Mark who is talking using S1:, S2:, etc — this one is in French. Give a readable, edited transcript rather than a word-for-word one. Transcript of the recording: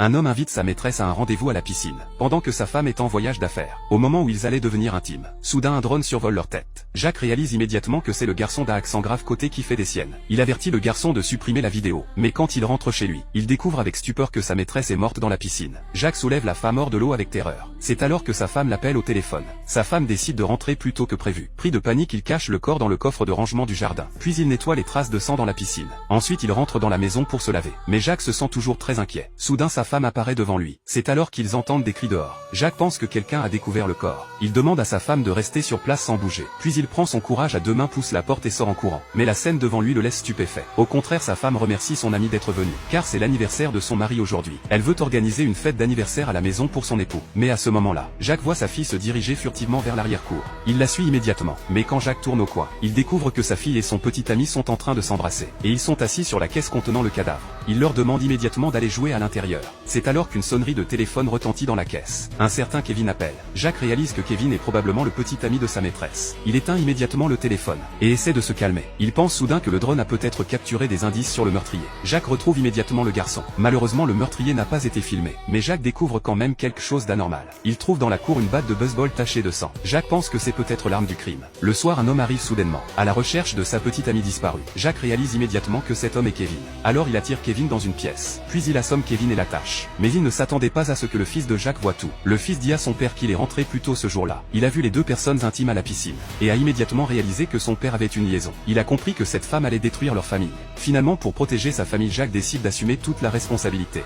S1: Un homme invite sa maîtresse à un rendez-vous à la piscine, pendant que sa femme est en voyage d'affaires. Au moment où ils allaient devenir intimes, soudain un drone survole leur tête. Jacques réalise immédiatement que c'est le garçon d'un accent grave côté qui fait des siennes. Il avertit le garçon de supprimer la vidéo, mais quand il rentre chez lui, il découvre avec stupeur que sa maîtresse est morte dans la piscine. Jacques soulève la femme hors de l'eau avec terreur. C'est alors que sa femme l'appelle au téléphone. Sa femme décide de rentrer plus tôt que prévu. Pris de panique, il cache le corps dans le coffre de rangement du jardin. Puis il nettoie les traces de sang dans la piscine. Ensuite il rentre dans la maison pour se laver. Mais Jacques se sent toujours très inquiet. Soudain sa femme apparaît devant lui. C'est alors qu'ils entendent des cris dehors. Jacques pense que quelqu'un a découvert le corps. Il demande à sa femme de rester sur place sans bouger. Puis il prend son courage à deux mains, pousse la porte et sort en courant. Mais la scène devant lui le laisse stupéfait. Au contraire, sa femme remercie son ami d'être venu, car c'est l'anniversaire de son mari aujourd'hui. Elle veut organiser une fête d'anniversaire à la maison pour son époux. Mais à ce moment-là, Jacques voit sa fille se diriger furtivement vers l'arrière-cour. Il la suit immédiatement. Mais quand Jacques tourne au coin, il découvre que sa fille et son petit ami sont en train de s'embrasser. Et ils sont assis sur la caisse contenant le cadavre. Il leur demande immédiatement d'aller jouer à l'intérieur. C'est alors qu'une sonnerie de téléphone retentit dans la caisse. Un certain Kevin appelle. Jacques réalise que Kevin est probablement le petit ami de sa maîtresse. Il éteint immédiatement le téléphone et essaie de se calmer. Il pense soudain que le drone a peut-être capturé des indices sur le meurtrier. Jacques retrouve immédiatement le garçon. Malheureusement, le meurtrier n'a pas été filmé, mais Jacques découvre quand même quelque chose d'anormal. Il trouve dans la cour une batte de baseball tachée de sang. Jacques pense que c'est peut-être l'arme du crime. Le soir, un homme arrive soudainement, à la recherche de sa petite amie disparue. Jacques réalise immédiatement que cet homme est Kevin. Alors il attire Kevin dans une pièce. Puis il assomme Kevin et l'attache. Mais il ne s'attendait pas à ce que le fils de Jacques voit tout. Le fils dit à son père qu'il est rentré plus tôt ce jour-là. Il a vu les deux personnes intimes à la piscine, et a immédiatement réalisé que son père avait une liaison. Il a compris que cette femme allait détruire leur famille. Finalement, pour protéger sa famille, Jacques décide d'assumer toute la responsabilité.